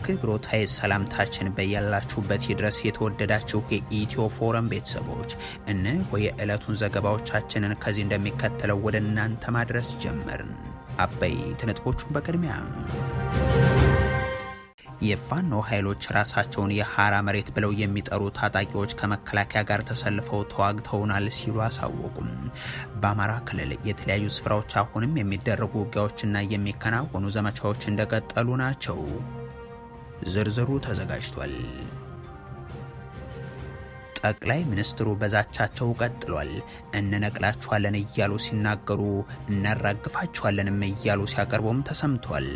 አክብሮታዊ ሰላምታችን በያላችሁበት ይድረስ። የተወደዳችሁ የኢትዮ ፎረም ቤተሰቦች እነሆ የዕለቱን ዘገባዎቻችንን ከዚህ እንደሚከተለው ወደ እናንተ ማድረስ ጀመርን። አበይት ነጥቦቹን በቅድሚያ የፋኖ ኃይሎች ራሳቸውን የሐራ መሬት ብለው የሚጠሩ ታጣቂዎች ከመከላከያ ጋር ተሰልፈው ተዋግተውናል ሲሉ አሳወቁም። በአማራ ክልል የተለያዩ ስፍራዎች አሁንም የሚደረጉ ውጊያዎችና የሚከናወኑ ዘመቻዎች እንደቀጠሉ ናቸው። ዝርዝሩ ተዘጋጅቷል። ጠቅላይ ሚኒስትሩ በዛቻቸው ቀጥሏል። እንነቅላችኋለን እያሉ ሲናገሩ እናራግፋችኋለንም እያሉ ሲያቀርቡም ተሰምቷል።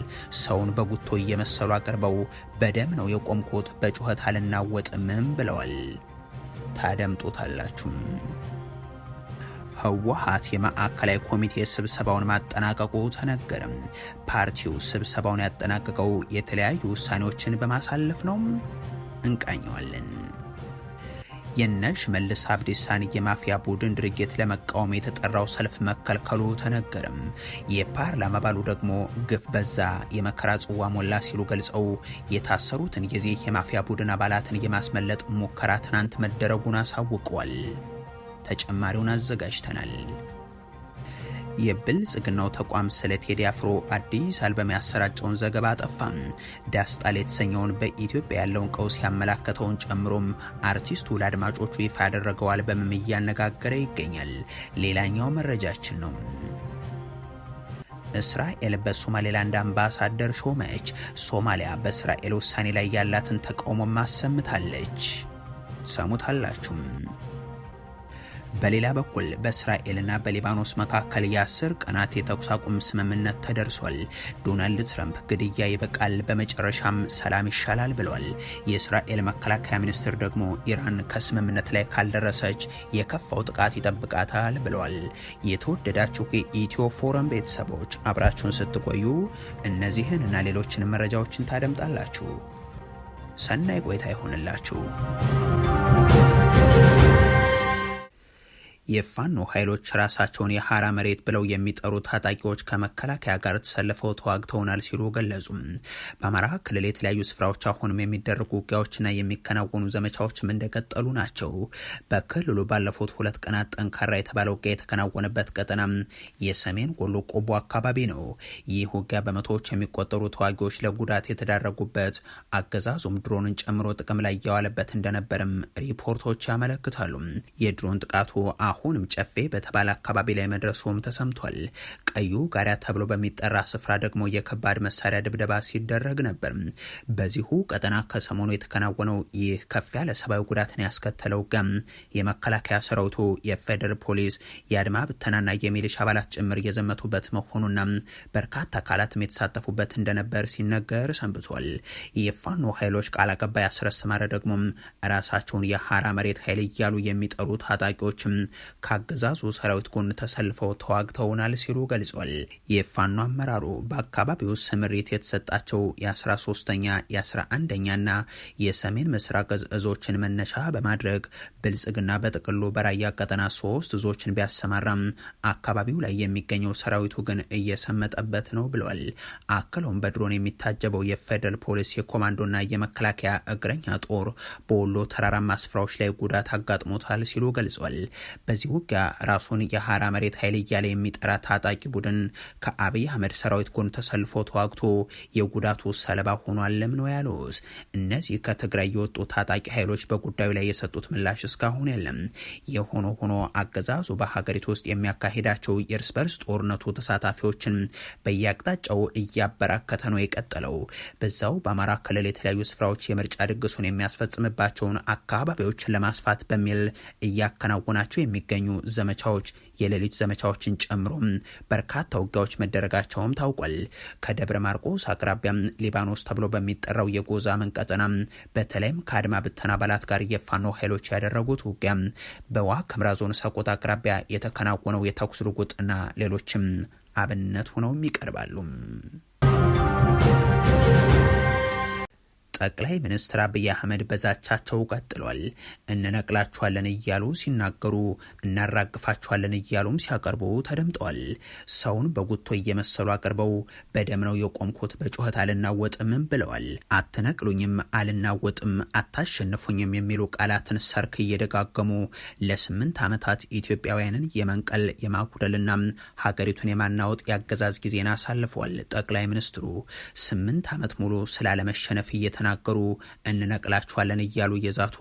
ሰውን በጉቶ እየመሰሉ አቅርበው በደም ነው የቆምኩት በጩኸት አልናወጥምም ብለዋል። ታደምጡታላችሁ። ህወሓት የማዕከላዊ ኮሚቴ ስብሰባውን ማጠናቀቁ ተነገረም። ፓርቲው ስብሰባውን ያጠናቀቀው የተለያዩ ውሳኔዎችን በማሳለፍ ነው። እንቃኘዋለን። የነ ሽመልስ አብዲሳን የማፊያ ቡድን ድርጊት ለመቃወም የተጠራው ሰልፍ መከልከሉ ተነገረም። የፓርላማ አባሉ ደግሞ ግፍ በዛ የመከራ ጽዋ ሞላ ሲሉ ገልጸው የታሰሩትን የዚህ የማፊያ ቡድን አባላትን የማስመለጥ ሙከራ ትናንት መደረጉን አሳውቀዋል። ተጨማሪውን አዘጋጅተናል። የብልጽግናው ተቋም ስለ ቴዲ አፍሮ አዲስ አልበም ያሰራጨውን ዘገባ አጠፋም። ዳስጣል የተሰኘውን በኢትዮጵያ ያለውን ቀውስ ያመላከተውን ጨምሮም አርቲስቱ ለአድማጮቹ ይፋ ያደረገው አልበምም እያነጋገረ ይገኛል። ሌላኛው መረጃችን ነው። እስራኤል በሶማሌላንድ አምባሳደር ሾመች። ሶማሊያ በእስራኤል ውሳኔ ላይ ያላትን ተቃውሞ ማሰምታለች። ሰሙታላችሁም። በሌላ በኩል በእስራኤልና በሊባኖስ መካከል የ10 ቀናት የተኩስ አቁም ስምምነት ተደርሷል። ዶናልድ ትራምፕ ግድያ ይበቃል፣ በመጨረሻም ሰላም ይሻላል ብለዋል። የእስራኤል መከላከያ ሚኒስትር ደግሞ ኢራን ከስምምነት ላይ ካልደረሰች የከፋው ጥቃት ይጠብቃታል ብለዋል። የተወደዳችሁ የኢትዮ ፎረም ቤተሰቦች አብራችሁን ስትቆዩ እነዚህን እና ሌሎችን መረጃዎችን ታደምጣላችሁ። ሰናይ ቆይታ ይሆንላችሁ። የፋኖ ኃይሎች ራሳቸውን የሐራ መሬት ብለው የሚጠሩ ታጣቂዎች ከመከላከያ ጋር ተሰልፈው ተዋግተውናል ሲሉ ገለጹ። በአማራ ክልል የተለያዩ ስፍራዎች አሁንም የሚደረጉ ውጊያዎችና የሚከናወኑ ዘመቻዎችም እንደቀጠሉ ናቸው። በክልሉ ባለፉት 2 ቀናት ጠንካራ የተባለ ውጊያ የተከናወነበት ቀጠና የሰሜን ወሎ ቆቦ አካባቢ ነው። ይህ ውጊያ በመቶዎች የሚቆጠሩ ተዋጊዎች ለጉዳት የተዳረጉበት፣ አገዛዙም ድሮንን ጨምሮ ጥቅም ላይ እያዋለበት እንደነበርም ሪፖርቶች ያመለክታሉ። የድሮን ጥቃቱ አሁንም ጨፌ በተባለ አካባቢ ላይ መድረሱም ተሰምቷል። ቀዩ ጋሪያ ተብሎ በሚጠራ ስፍራ ደግሞ የከባድ መሳሪያ ድብደባ ሲደረግ ነበር። በዚሁ ቀጠና ከሰሞኑ የተከናወነው ይህ ከፍ ያለ ሰብአዊ ጉዳትን ያስከተለው ጋም የመከላከያ ሰራዊቱ፣ የፌደራል ፖሊስ፣ የአድማ ብተናና የሚሊሻ አባላት ጭምር የዘመቱበት መሆኑና በርካታ አካላትም የተሳተፉበት እንደነበር ሲነገር ሰንብቷል። የፋኖ ኃይሎች ቃል አቀባይ አስረስ ማረ ደግሞ ራሳቸውን የሐራ መሬት ኃይል እያሉ የሚጠሩ ታጣቂዎችም ከአገዛዙ ሰራዊት ጎን ተሰልፈው ተዋግተውናል ሲሉ ገልጿል። የፋኖ አመራሩ በአካባቢው ስምሪት የተሰጣቸው የ13ኛ የ11ኛና የሰሜን ምስራቅ እዞችን መነሻ በማድረግ ብልጽግና በጥቅሉ በራያ ቀጠና 3 እዞችን ቢያሰማራም አካባቢው ላይ የሚገኘው ሰራዊቱ ግን እየሰመጠበት ነው ብለዋል። አክለውም በድሮን የሚታጀበው የፌደራል ፖሊስ የኮማንዶና የመከላከያ እግረኛ ጦር በወሎ ተራራማ ስፍራዎች ላይ ጉዳት አጋጥሞታል ሲሉ ገልጿል። በዚህ ውጊያ ራሱን የሐራ መሬት ኃይል እያለ የሚጠራ ታጣቂ ቡድን ከአብይ አህመድ ሰራዊት ጎን ተሰልፎ ተዋግቶ የጉዳቱ ሰለባ ሆኗልም ነው ያሉት። እነዚህ ከትግራይ የወጡ ታጣቂ ኃይሎች በጉዳዩ ላይ የሰጡት ምላሽ እስካሁን የለም። የሆኖ ሆኖ አገዛዙ በሀገሪቱ ውስጥ የሚያካሂዳቸው የእርስ በርስ ጦርነቱ ተሳታፊዎችን በየአቅጣጫው እያበራከተ ነው የቀጠለው። በዛው በአማራ ክልል የተለያዩ ስፍራዎች የምርጫ ድግሱን የሚያስፈጽምባቸውን አካባቢዎችን ለማስፋት በሚል እያከናወናቸው የሚገኙ ዘመቻዎች የሌሊት ዘመቻዎችን ጨምሮ በርካታ ውጊያዎች መደረጋቸውም ታውቋል። ከደብረ ማርቆስ አቅራቢያ ሊባኖስ ተብሎ በሚጠራው የጎዛመን ቀጠና በተለይም ከአድማ ብተና አባላት ጋር የፋኖ ኃይሎች ያደረጉት ውጊያ፣ በዋግ ኽምራ ዞን ሰቆጣ አቅራቢያ የተከናወነው የተኩስ ልውውጥና ሌሎችም አብነት ሆነውም ይቀርባሉ። ጠቅላይ ሚኒስትር አብይ አህመድ በዛቻቸው ቀጥሏል። እንነቅላችኋለን እያሉ ሲናገሩ፣ እናራግፋችኋለን እያሉም ሲያቀርቡ ተደምጠዋል። ሰውን በጉቶ እየመሰሉ አቅርበው በደም ነው የቆምኩት በጩኸት አልናወጥም ብለዋል። አትነቅሉኝም፣ አልናወጥም፣ አታሸንፉኝም የሚሉ ቃላትን ሰርክ እየደጋገሙ ለ8 ዓመታት ኢትዮጵያውያንን የመንቀል የማጉደልና ሀገሪቱን የማናወጥ የአገዛዝ ጊዜን አሳልፈዋል። ጠቅላይ ሚኒስትሩ 8 ዓመት ሙሉ ስላለመሸነፍ እየተናገሩ እንነቅላችኋለን እያሉ እየዛቱ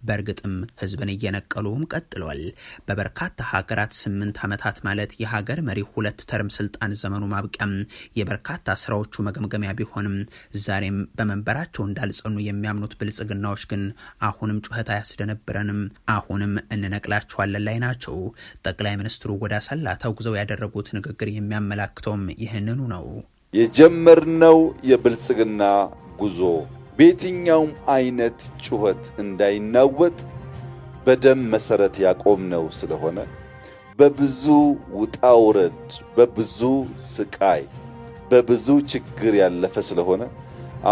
በእርግጥም ህዝብን እየነቀሉም ቀጥለዋል። በበርካታ ሀገራት 8 ዓመታት ማለት የሀገር መሪ 2 ተርም ስልጣን ዘመኑ ማብቂያም የበርካታ ስራዎቹ መገምገሚያ ቢሆንም ዛሬም በመንበራቸው እንዳልጸኑ የሚያምኑት ብልጽግናዎች ግን አሁንም ጩኸት አያስደነብረንም፣ አሁንም እንነቅላችኋለን ላይ ናቸው። ጠቅላይ ሚኒስትሩ ወደ አሰላ ተጉዘው ያደረጉት ንግግር የሚያመላክተውም ይህንኑ ነው። የጀመርነው የብልጽግና ጉዞ በየትኛውም አይነት ጩኸት እንዳይናወጥ በደም መሰረት ያቆምነው ስለሆነ በብዙ ውጣውረድ፣ በብዙ ስቃይ፣ በብዙ ችግር ያለፈ ስለሆነ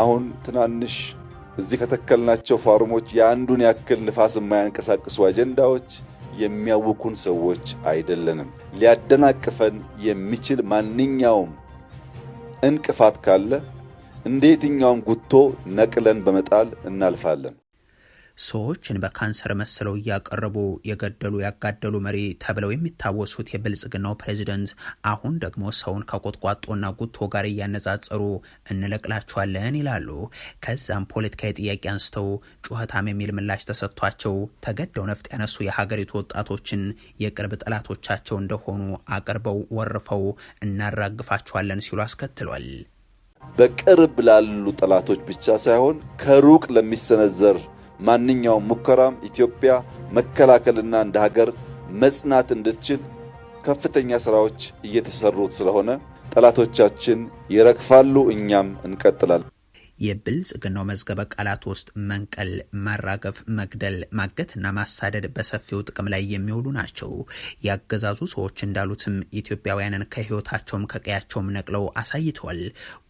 አሁን ትናንሽ እዚህ ከተከልናቸው ፋርሞች የአንዱን ያክል ንፋስ የማያንቀሳቅሱ አጀንዳዎች የሚያውኩን ሰዎች አይደለንም። ሊያደናቅፈን የሚችል ማንኛውም እንቅፋት ካለ እንደ የትኛውም ጉቶ ነቅለን በመጣል እናልፋለን። ሰዎችን በካንሰር መስለው እያቀረቡ የገደሉ ያጋደሉ መሪ ተብለው የሚታወሱት የብልጽግናው ፕሬዚደንት አሁን ደግሞ ሰውን ከቆጥቋጦና ጉቶ ጋር እያነጻጸሩ እንለቅላቸዋለን ይላሉ። ከዛም ፖለቲካዊ ጥያቄ አንስተው ጩኸታም የሚል ምላሽ ተሰጥቷቸው ተገደው ነፍጥ ያነሱ የሀገሪቱ ወጣቶችን የቅርብ ጠላቶቻቸው እንደሆኑ አቅርበው ወርፈው እናራግፋቸዋለን ሲሉ አስከትሏል። በቅርብ ላሉ ጠላቶች ብቻ ሳይሆን ከሩቅ ለሚሰነዘር ማንኛውም ሙከራም ኢትዮጵያ መከላከልና እንደ ሀገር መጽናት እንድትችል ከፍተኛ ስራዎች እየተሰሩት ስለሆነ ጠላቶቻችን ይረግፋሉ፣ እኛም እንቀጥላለን። የብልጽግናው መዝገበ ቃላት ውስጥ መንቀል፣ ማራገፍ፣ መግደል፣ ማገትና ማሳደድ በሰፊው ጥቅም ላይ የሚውሉ ናቸው። ያገዛዙ ሰዎች እንዳሉትም ኢትዮጵያውያንን ከህይወታቸውም ከቀያቸውም ነቅለው አሳይተዋል።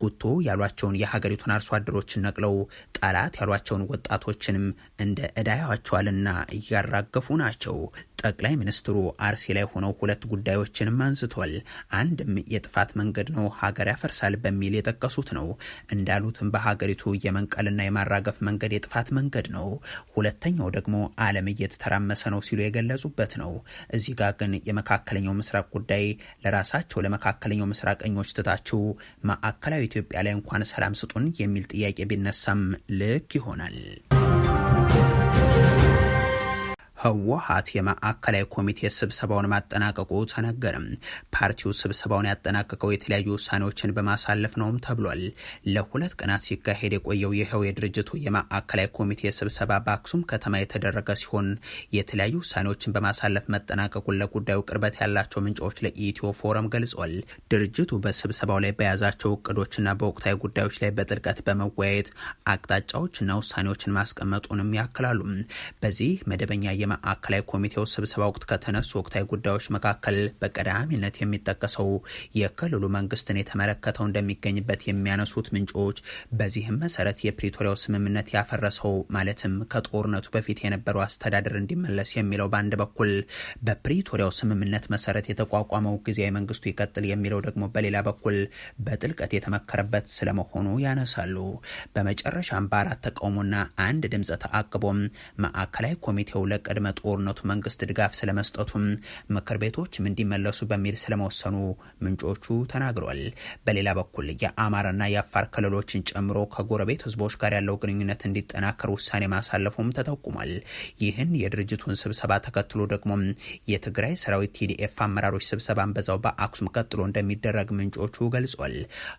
ጉቶ ያሏቸውን የሀገሪቱን አርሶ አደሮችን ነቅለው ጠላት ያሏቸውን ወጣቶችንም እንደ እዳያቸዋልና እያራገፉ ናቸው። ጠቅላይ ሚኒስትሩ አርሲ ላይ ሆነው 2 ጉዳዮችንም አንስቷል። አንድም የጥፋት መንገድ ነው ሀገር ያፈርሳል በሚል የጠቀሱት ነው። እንዳሉትም በሀገሪቱ የመንቀልና የማራገፍ መንገድ የጥፋት መንገድ ነው። ሁለተኛው ደግሞ ዓለም እየተተራመሰ ነው ሲሉ የገለጹበት ነው። እዚህ ጋር ግን የመካከለኛው ምስራቅ ጉዳይ ለራሳቸው ለመካከለኛው ምስራቀኞች ትታችሁ ማዕከላዊ ኢትዮጵያ ላይ እንኳን ሰላም ስጡን የሚል ጥያቄ ቢነሳም ልክ ይሆናል። ህወሓት የማዕከላዊ ኮሚቴ ስብሰባውን ማጠናቀቁ ተነገረም። ፓርቲው ስብሰባውን ያጠናቀቀው የተለያዩ ውሳኔዎችን በማሳለፍ ነውም ተብሏል። ለ2 ቀናት ሲካሄድ የቆየው ይኸው የድርጅቱ የማዕከላዊ ኮሚቴ ስብሰባ በአክሱም ከተማ የተደረገ ሲሆን የተለያዩ ውሳኔዎችን በማሳለፍ መጠናቀቁን ለጉዳዩ ቅርበት ያላቸው ምንጮች ለኢትዮ ፎረም ገልጿል። ድርጅቱ በስብሰባው ላይ በያዛቸው እቅዶችና በወቅታዊ ጉዳዮች ላይ በጥልቀት በመወያየት አቅጣጫዎችና ውሳኔዎችን ማስቀመጡንም ያክላሉ። በዚህ መደበኛ ማዕከላዊ ኮሚቴው ስብሰባ ወቅት ከተነሱ ወቅታዊ ጉዳዮች መካከል በቀዳሚነት የሚጠቀሰው የክልሉ መንግስትን የተመለከተው እንደሚገኝበት የሚያነሱት ምንጮች በዚህም መሰረት የፕሪቶሪያው ስምምነት ያፈረሰው ማለትም ከጦርነቱ በፊት የነበረው አስተዳደር እንዲመለስ የሚለው በአንድ በኩል፣ በፕሪቶሪያው ስምምነት መሰረት የተቋቋመው ጊዜያዊ መንግስቱ ይቀጥል የሚለው ደግሞ በሌላ በኩል በጥልቀት የተመከረበት ስለመሆኑ ያነሳሉ። በመጨረሻም በ4 ተቃውሞና 1 ድምፀ ተአቅቦም ማዕከላዊ ኮሚቴው ለቀድመ ጦርነቱ መንግስት ድጋፍ ስለመስጠቱም ምክር ቤቶችም እንዲመለሱ በሚል ስለመወሰኑ ምንጮቹ ተናግረዋል። በሌላ በኩል የአማራና የአፋር ክልሎችን ጨምሮ ከጎረቤት ህዝቦች ጋር ያለው ግንኙነት እንዲጠናከር ውሳኔ ማሳለፉም ተጠቁሟል። ይህን የድርጅቱን ስብሰባ ተከትሎ ደግሞ የትግራይ ሰራዊት ቲዲኤፍ አመራሮች ስብሰባን በዛው በአክሱም ቀጥሎ እንደሚደረግ ምንጮቹ ገልጿል።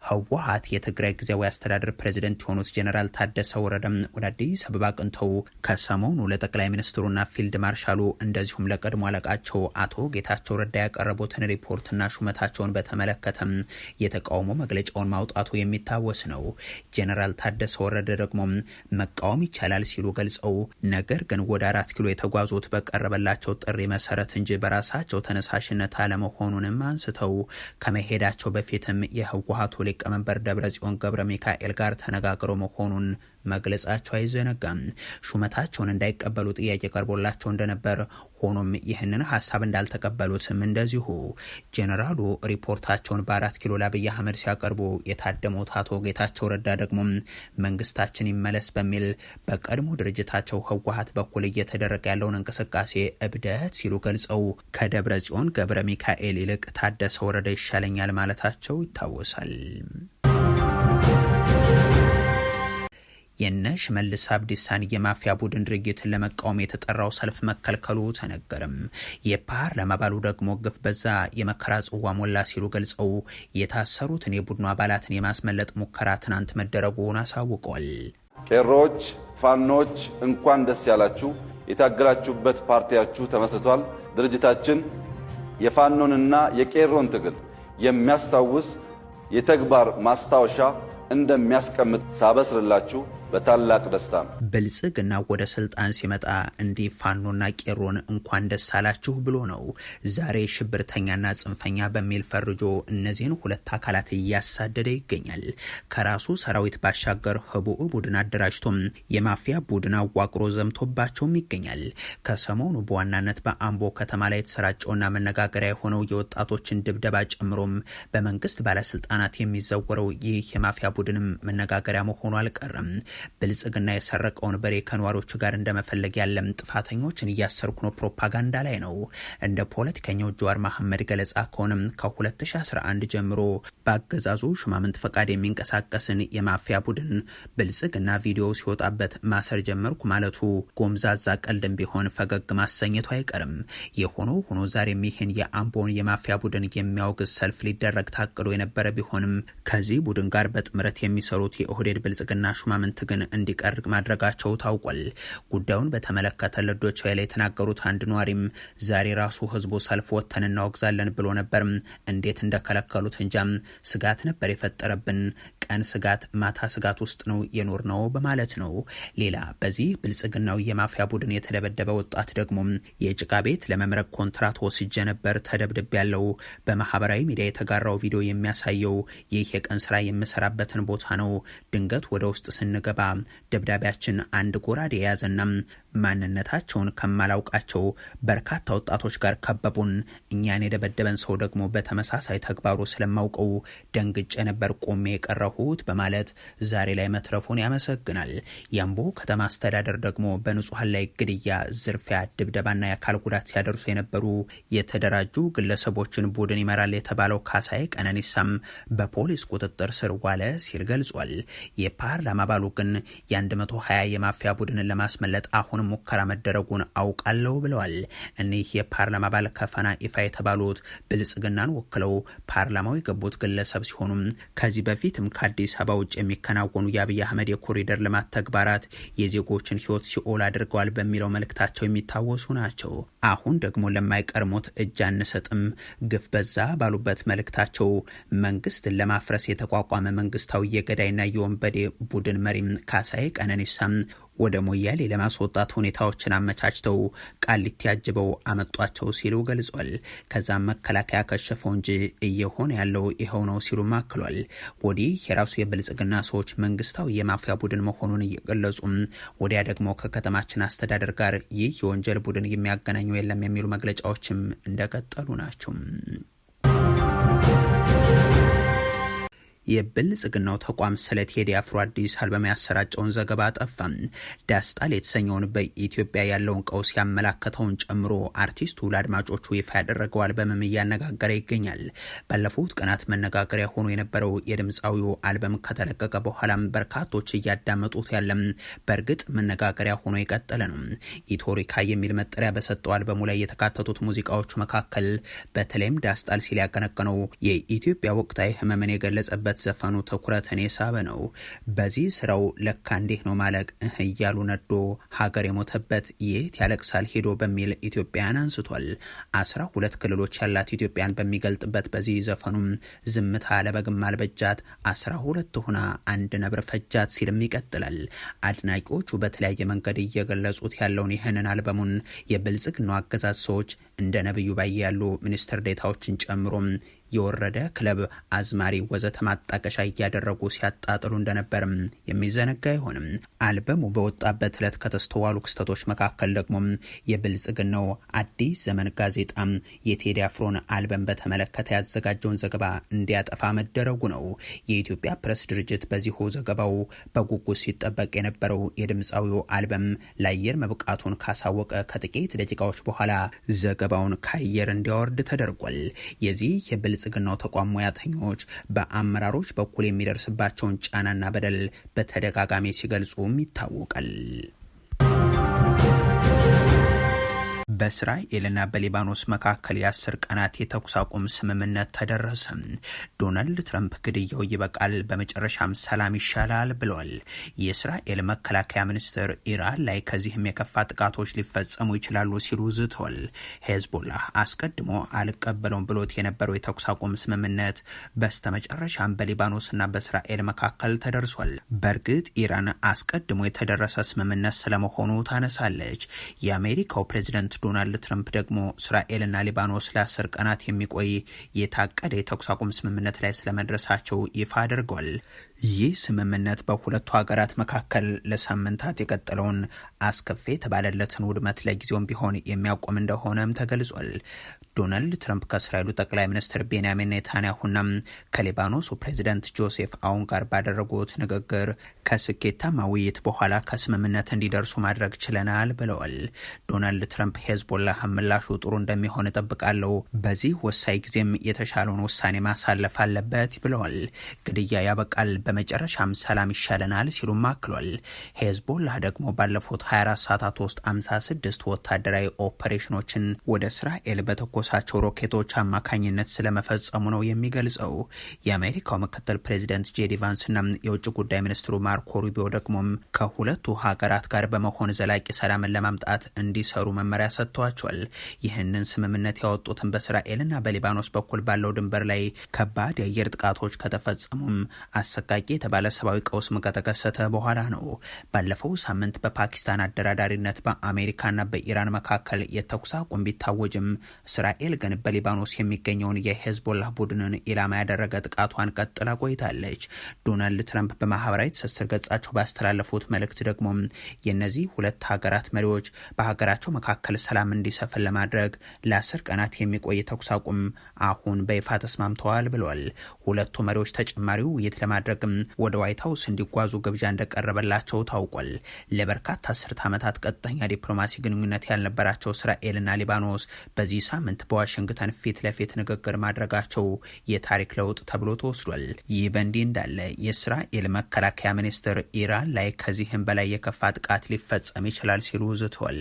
ህወሓት የትግራይ ጊዜያዊ አስተዳደር ፕሬዚደንት የሆኑት ጄኔራል ታደሰ ወረደም ወደ አዲስ አበባ አቅንተው ከሰሞኑ ለጠቅላይ ሚኒስትሩና ፊልድ ማርሻሉ እንደዚሁም ለቀድሞ አለቃቸው አቶ ጌታቸው ረዳ ያቀረቡትን ሪፖርትና ሹመታቸውን በተመለከተም የተቃውሞ መግለጫውን ማውጣቱ የሚታወስ ነው። ጄኔራል ታደሰ ወረደ ደግሞ መቃወም ይቻላል ሲሉ ገልጸው ነገር ግን ወደ 4 ኪሎ የተጓዙት በቀረበላቸው ጥሪ መሰረት እንጂ በራሳቸው ተነሳሽነት አለመሆኑንም አንስተው ከመሄዳቸው በፊትም የህወሓቱ ሊቀመንበር ደብረጽዮን ገብረ ሚካኤል ጋር ተነጋግረው መሆኑን መግለጻቸው አይዘነጋም። ሹመታቸውን እንዳይቀበሉ ጥያቄ ቀርቦላቸው እንደነበር፣ ሆኖም ይህንን ሀሳብ እንዳልተቀበሉትም እንደዚሁ ጄኔራሉ ሪፖርታቸውን በ4 ኪሎ ለአብይ አህመድ ሲያቀርቡ የታደሙት አቶ ጌታቸው ረዳ ደግሞ መንግስታችን ይመለስ በሚል በቀድሞ ድርጅታቸው ህወሓት በኩል እየተደረገ ያለውን እንቅስቃሴ እብደት ሲሉ ገልጸው ከደብረ ጽዮን ገብረ ሚካኤል ይልቅ ታደሰ ወረደ ይሻለኛል ማለታቸው ይታወሳል። የነ ሽመልስ አብዲሳን የማፊያ ቡድን ድርጊትን ለመቃወም የተጠራው ሰልፍ መከልከሉ ተነገረም። የፓርላማ አባሉ ደግሞ ግፍ በዛ የመከራ ጽዋ ሞላ ሲሉ ገልጸው የታሰሩትን የቡድኑ አባላትን የማስመለጥ ሙከራ ትናንት መደረጉን አሳውቀዋል። ቄሮች፣ ፋኖች እንኳን ደስ ያላችሁ። የታገላችሁበት ፓርቲያችሁ ተመስርቷል። ድርጅታችን የፋኖንና የቄሮን ትግል የሚያስታውስ የተግባር ማስታወሻ እንደሚያስቀምጥ ሳበስርላችሁ በታላቅ ደስታ ነው። ብልጽግና ወደ ስልጣን ሲመጣ እንዲህ ፋኖና ቄሮን እንኳን ደስ አላችሁ ብሎ ነው ዛሬ ሽብርተኛና ጽንፈኛ በሚል ፈርጆ እነዚህን ሁለት አካላት እያሳደደ ይገኛል። ከራሱ ሰራዊት ባሻገር ህቡዕ ቡድን አደራጅቶም የማፊያ ቡድን አዋቅሮ ዘምቶባቸውም ይገኛል። ከሰሞኑ በዋናነት በአምቦ ከተማ ላይ የተሰራጨውና መነጋገሪያ የሆነው የወጣቶችን ድብደባ ጨምሮም በመንግስት ባለስልጣናት የሚዘወረው ይህ የማፊያ ቡድንም መነጋገሪያ መሆኑ አልቀረም። ብልጽግና የሰረቀውን በሬ ከነዋሪዎቹ ጋር እንደመፈለግ ያለም ጥፋተኞችን እያሰርኩ ነው ፕሮፓጋንዳ ላይ ነው። እንደ ፖለቲከኛው ጀዋር መሐመድ ገለጻ ከሆነም ከ2011 ጀምሮ በአገዛዙ ሹማምንት ፈቃድ የሚንቀሳቀስን የማፊያ ቡድን ብልጽግና ቪዲዮ ሲወጣበት ማሰር ጀመርኩ ማለቱ ጎምዛዛ ቀልድም ቢሆን ፈገግ ማሰኘቱ አይቀርም። የሆኖ ሆኖ ዛሬም ይህን የአምቦን የማፊያ ቡድን የሚያወግዝ ሰልፍ ሊደረግ ታቅዶ የነበረ ቢሆንም ከዚህ ቡድን ጋር በጥምረት የሚሰሩት የኦህዴድ ብልጽግና ሹማምንት ግን እንዲቀርግ ማድረጋቸው ታውቋል። ጉዳዩን በተመለከተ ለዶይቼ ቬለ የተናገሩት አንድ ነዋሪም ዛሬ ራሱ ህዝቡ ሰልፍ ወጥተን እናወግዛለን ብሎ ነበር፣ እንዴት እንደከለከሉት እንጃም፣ ስጋት ነበር የፈጠረብን፣ ቀን ስጋት ማታ ስጋት ውስጥ ነው የኖር ነው በማለት ነው። ሌላ በዚህ ብልጽግናው የማፊያ ቡድን የተደበደበ ወጣት ደግሞ የጭቃ ቤት ለመምረቅ ኮንትራት ወስጄ ነበር ተደብድብ ያለው፣ በማህበራዊ ሚዲያ የተጋራው ቪዲዮ የሚያሳየው ይህ የቀን ስራ የምሰራበትን ቦታ ነው። ድንገት ወደ ውስጥ ስንገባ ደብዳቤያችን አንድ ጎራዴ የያዘና ማንነታቸውን ከማላውቃቸው በርካታ ወጣቶች ጋር ከበቡን። እኛን የደበደበን ሰው ደግሞ በተመሳሳይ ተግባሩ ስለማውቀው ደንግጬ ነበር ቆሜ የቀረሁት በማለት ዛሬ ላይ መትረፉን ያመሰግናል። የአምቦ ከተማ አስተዳደር ደግሞ በንጹሃን ላይ ግድያ፣ ዝርፊያ፣ ድብደባና የአካል ጉዳት ሲያደርሱ የነበሩ የተደራጁ ግለሰቦችን ቡድን ይመራል የተባለው ካሳዬ ቀነኒሳም በፖሊስ ቁጥጥር ስር ዋለ ሲል ገልጿል። የፓርላማ አባሉ ግን የ120 የማፊያ ቡድንን ለማስመለጥ አሁን ሙከራ መደረጉን አውቃለሁ ብለዋል። እኒህ የፓርላማ አባል ከፈና ኢፋ የተባሉት ብልጽግናን ወክለው ፓርላማው የገቡት ግለሰብ ሲሆኑም ከዚህ በፊትም ከአዲስ አበባ ውጭ የሚከናወኑ የአብይ አህመድ የኮሪደር ልማት ተግባራት የዜጎችን ሕይወት ሲኦል አድርገዋል በሚለው መልእክታቸው የሚታወሱ ናቸው። አሁን ደግሞ ለማይቀርሙት እጅ አንሰጥም ግፍ በዛ ባሉበት መልእክታቸው መንግስትን ለማፍረስ የተቋቋመ መንግስታዊ የገዳይና የወንበዴ ቡድን መሪም ካሳዬ ቀነኒሳም ወደ ሞያሌ ለማስወጣት ሁኔታዎችን አመቻችተው ቃሊቲ ያጅበው አመጧቸው ሲሉ ገልጿል። ከዛም መከላከያ ከሸፈው እንጂ እየሆነ ያለው ይኸው ነው ሲሉ አክሏል። ወዲህ የራሱ የብልጽግና ሰዎች መንግስታዊ የማፊያ ቡድን መሆኑን እየገለጹም፣ ወዲያ ደግሞ ከከተማችን አስተዳደር ጋር ይህ የወንጀል ቡድን የሚያገናኘው የለም የሚሉ መግለጫዎችም እንደቀጠሉ ናቸው። የብልጽግናው ተቋም ስለ ቴዲ አፍሮ አዲስ አልበም ያሰራጨውን ዘገባ አጠፋም። ዳስጣል የተሰኘውን በኢትዮጵያ ያለውን ቀውስ ያመላከተውን ጨምሮ አርቲስቱ ለአድማጮቹ ይፋ ያደረገው አልበምም እያነጋገረ ይገኛል። ባለፉት ቀናት መነጋገሪያ ሆኖ የነበረው የድምፃዊው አልበም ከተለቀቀ በኋላም በርካቶች እያዳመጡት ያለም በእርግጥ መነጋገሪያ ሆኖ የቀጠለ ነው። ኢቶሪካ የሚል መጠሪያ በሰጠው አልበሙ ላይ የተካተቱት ሙዚቃዎቹ መካከል በተለይም ዳስጣል ሲል ያቀነቀነው የኢትዮጵያ ወቅታዊ ህመምን የገለጸበት ዘፈኑ ትኩረትን የሳበ ነው። በዚህ ስራው ለካ እንዲህ ነው ማለቅ እያሉ ነዶ ሀገር የሞተበት የት ያለቅሳል ሄዶ በሚል ኢትዮጵያን አንስቷል። 12 ክልሎች ያላት ኢትዮጵያን በሚገልጥበት በዚህ ዘፈኑም ዝምታ ለበግም አልበጃት 12 ሆና አንድ ነብር ፈጃት ሲልም ይቀጥላል። አድናቂዎቹ በተለያየ መንገድ እየገለጹት ያለውን ይህንን አልበሙን የብልጽግናው አገዛዝ ሰዎች እንደ ነብዩ ባየ ያሉ ሚኒስትር ዴታዎችን ጨምሮ የወረደ ክለብ፣ አዝማሪ ወዘተ ማጣቀሻ እያደረጉ ሲያጣጥሉ እንደነበርም የሚዘነጋ አይሆንም። አልበሙ በወጣበት ዕለት ከተስተዋሉ ክስተቶች መካከል ደግሞ የብልጽግናው አዲስ ዘመን ጋዜጣ የቴዲ አፍሮን አልበም በተመለከተ ያዘጋጀውን ዘገባ እንዲያጠፋ መደረጉ ነው። የኢትዮጵያ ፕሬስ ድርጅት በዚሁ ዘገባው በጉጉት ሲጠበቅ የነበረው የድምፃዊው አልበም ለአየር መብቃቱን ካሳወቀ ከጥቂት ደቂቃዎች በኋላ ዘገባውን ከአየር እንዲያወርድ ተደርጓል። የዚህ የብልጽግናው ተቋም ሙያተኞች በአመራሮች በኩል የሚደርስባቸውን ጫናና በደል በተደጋጋሚ ሲገልጹም ይታወቃል። በእስራኤልና በሊባኖስ መካከል የ10 ቀናት የተኩስ አቁም ስምምነት ተደረሰ። ዶናልድ ትራምፕ ግድያው ይበቃል፣ በመጨረሻም ሰላም ይሻላል ብለዋል። የእስራኤል መከላከያ ሚኒስትር ኢራን ላይ ከዚህም የከፋ ጥቃቶች ሊፈጸሙ ይችላሉ ሲሉ ዝተዋል። ሄዝቦላህ አስቀድሞ አልቀበለውም ብሎት የነበረው የተኩስ አቁም ስምምነት በስተመጨረሻም በሊባኖስና በእስራኤል መካከል ተደርሷል። በእርግጥ ኢራን አስቀድሞ የተደረሰ ስምምነት ስለመሆኑ ታነሳለች። የአሜሪካው ፕሬዚደንት ዶናልድ ትራምፕ ደግሞ እስራኤልና ሊባኖስ ለ10 ቀናት የሚቆይ የታቀደ የተኩስ አቁም ስምምነት ላይ ስለመድረሳቸው ይፋ አድርገዋል። ይህ ስምምነት በሁለቱ ሀገራት መካከል ለሳምንታት የቀጠለውን አስከፊ የተባለለትን ውድመት ለጊዜውም ቢሆን የሚያቆም እንደሆነም ተገልጿል። ዶናልድ ትራምፕ ከእስራኤሉ ጠቅላይ ሚኒስትር ቤንያሚን ኔታንያሁና ከሊባኖሱ ፕሬዚደንት ጆሴፍ አውን ጋር ባደረጉት ንግግር ከስኬታማ ውይይት በኋላ ከስምምነት እንዲደርሱ ማድረግ ችለናል ብለዋል። ዶናልድ ትራምፕ ሄዝቦላህ ምላሹ ጥሩ እንደሚሆን እጠብቃለሁ፣ በዚህ ወሳኝ ጊዜም የተሻለውን ውሳኔ ማሳለፍ አለበት ብለዋል። ግድያ ያበቃል፣ በመጨረሻም ሰላም ይሻለናል ሲሉም አክሏል። ሄዝቦላህ ደግሞ ባለፉት 24 ሰዓታት ውስጥ 56 ወታደራዊ ኦፐሬሽኖችን ወደ እስራኤል በተኮሳቸው ሮኬቶች አማካኝነት ስለመፈጸሙ ነው የሚገልጸው። የአሜሪካው ምክትል ፕሬዚደንት ጄዲ ቫንስና የውጭ ጉዳይ ሚኒስትሩ ማርኮ ሩቢዮ ደግሞም ከሁለቱ ሀገራት ጋር በመሆን ዘላቂ ሰላምን ለማምጣት እንዲሰሩ መመሪያ ሰጥተዋቸዋል። ይህንን ስምምነት ያወጡትን በእስራኤልና በሊባኖስ በኩል ባለው ድንበር ላይ ከባድ የአየር ጥቃቶች ከተፈጸሙም አሰቃቂ የተባለ ሰብአዊ ቀውስም ከተከሰተ በኋላ ነው። ባለፈው ሳምንት በፓኪስታን አደራዳሪነት በአሜሪካና በኢራን መካከል የተኩስ አቁም ቢታወጅም እስራኤል ግን በሊባኖስ የሚገኘውን የሄዝቦላህ ቡድንን ኢላማ ያደረገ ጥቃቷን ቀጥላ ቆይታለች። ዶናልድ ትራምፕ በማህበራዊ ትስስር ገጻቸው ባስተላለፉት መልእክት ደግሞ የነዚህ ሁለት ሀገራት መሪዎች በሀገራቸው መካከል ሰላም እንዲሰፍን ለማድረግ ለ10 ቀናት የሚቆይ ተኩስ አቁም አሁን በይፋ ተስማምተዋል ብለዋል። ሁለቱ መሪዎች ተጨማሪ ውይይት ለማድረግ ወደ ዋይት ሀውስ እንዲጓዙ ግብዣ እንደቀረበላቸው ታውቋል። ለበርካታ አስርት ዓመታት ቀጥተኛ ዲፕሎማሲ ግንኙነት ያልነበራቸው እስራኤልና ሊባኖስ በዚህ ሳምንት በዋሽንግተን ፊት ለፊት ንግግር ማድረጋቸው የታሪክ ለውጥ ተብሎ ተወስዷል። ይህ በእንዲህ እንዳለ የእስራኤል መከላከያ ሚኒስትር ኢራን ላይ ከዚህም በላይ የከፋ ጥቃት ሊፈጸም ይችላል ሲሉ ዝተዋል።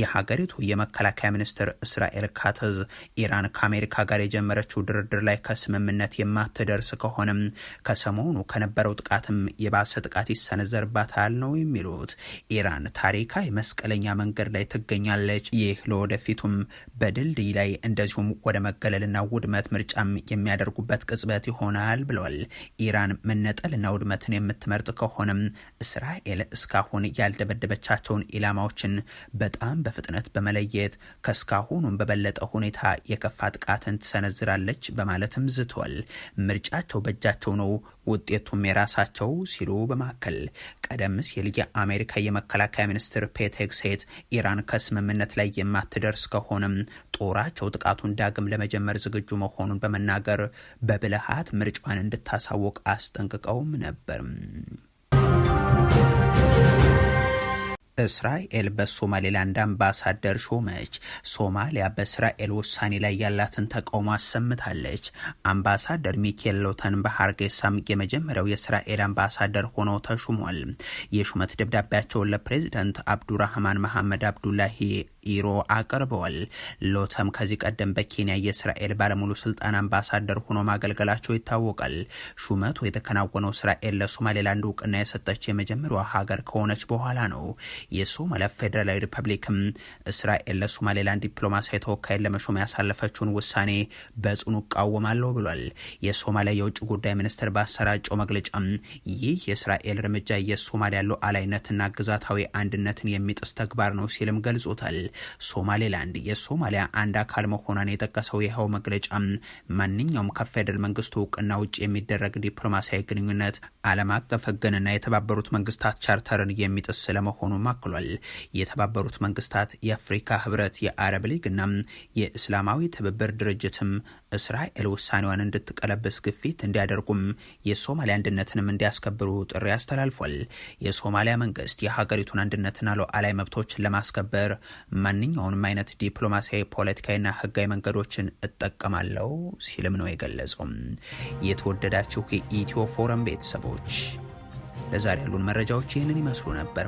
የሀገሪቱ የመከላከያ ሚኒስትር እስራኤል ካትዝ ኢራን ከአሜሪካ ጋር የጀመረችው ድርድር ላይ ከስምምነት የማትደርስ ከሆነም ከሰሞኑ ከነበረው ጥቃትም የባሰ ጥቃት ይሰነዘርባታል ነው የሚሉት። ኢራን ታሪካዊ መስቀለኛ መንገድ ላይ ትገኛለች። ይህ ለወደፊቱም በድልድይ ላይ እንደዚሁም ወደ መገለልና ውድመት ምርጫም የሚያደርጉበት ቅጽበት ይሆናል ብለዋል። ኢራን መነጠልና ውድመትን የምትመርጥ ከሆነም እስራኤል እስካሁን ያልደበደበቻቸውን ኢላማዎችን በጣም በፍጥነት በመለየት ከስካሁኑም በበለጠ ሁኔታ የከፋ ጥቃትን ትሰነዝራለች በማለትም ዝተዋል። ምርጫቸው በእጃቸው ነው፣ ውጤቱም የራሳቸው ሲሉ በማከል ቀደም ሲል የአሜሪካ የመከላከያ ሚኒስትር ፔት ሄግሴት ኢራን ከስምምነት ላይ የማትደርስ ከሆነም ጦራቸው ጥቃቱን ዳግም ለመጀመር ዝግጁ መሆኑን በመናገር በብልሃት ምርጫዋን እንድታሳውቅ አስጠንቅቀውም ነበር። እስራኤል በሶማሌላንድ አምባሳደር ሾመች። ሶማሊያ በእስራኤል ውሳኔ ላይ ያላትን ተቃውሞ አሰምታለች። አምባሳደር ሚኬል ሎተን በሀርጌሳም የመጀመሪያው የእስራኤል አምባሳደር ሆነው ተሹሟል። የሹመት ደብዳቤያቸውን ለፕሬዚደንት አብዱራህማን መሐመድ አብዱላሂ ኢሮ አቅርበዋል። ሎተም ከዚህ ቀደም በኬንያ የእስራኤል ባለሙሉ ስልጣን አምባሳደር ሆኖ ማገልገላቸው ይታወቃል። ሹመቱ የተከናወነው እስራኤል ለሶማሌላንድ እውቅና የሰጠች የመጀመሪያዋ ሀገር ከሆነች በኋላ ነው። የሶማሊያ ፌዴራላዊ ሪፐብሊክም እስራኤል ለሶማሌላንድ ዲፕሎማሲያዊ ተወካይን ለመሾም ያሳለፈችውን ውሳኔ በጽኑ እቃወማለሁ ብሏል። የሶማሊያ የውጭ ጉዳይ ሚኒስትር ባሰራጨው መግለጫም ይህ የእስራኤል እርምጃ የሶማሊያ ሉዓላዊነትና ግዛታዊ አንድነትን የሚጥስ ተግባር ነው ሲልም ገልጾታል። ሶማሌላንድ የሶማሊያ አንድ አካል መሆኗን የጠቀሰው ይኸው መግለጫ ማንኛውም ከፌደራል መንግስቱ እውቅና ውጭ የሚደረግ ዲፕሎማሲያዊ ግንኙነት ዓለም አቀፍ ሕግንና የተባበሩት መንግስታት ቻርተርን የሚጥስ ስለመሆኑ አክሏል። የተባበሩት መንግስታት፣ የአፍሪካ ህብረት፣ የአረብ ሊግና የእስላማዊ ትብብር ድርጅትም እስራኤል ውሳኔዋን እንድትቀለብስ ግፊት እንዲያደርጉም የሶማሊያ አንድነትንም እንዲያስከብሩ ጥሪ አስተላልፏል። የሶማሊያ መንግስት የሀገሪቱን አንድነትና ሉዓላዊ መብቶችን ለማስከበር ማንኛውንም አይነት ዲፕሎማሲያዊ፣ ፖለቲካዊና ህጋዊ መንገዶችን እጠቀማለሁ ሲልም ነው የገለጸው። የተወደዳችሁ የኢትዮ ፎረም ቤተሰቦች ለዛሬ ያሉን መረጃዎች ይህንን ይመስሉ ነበር።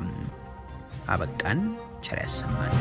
አበቃን። ቸር ያሰማን።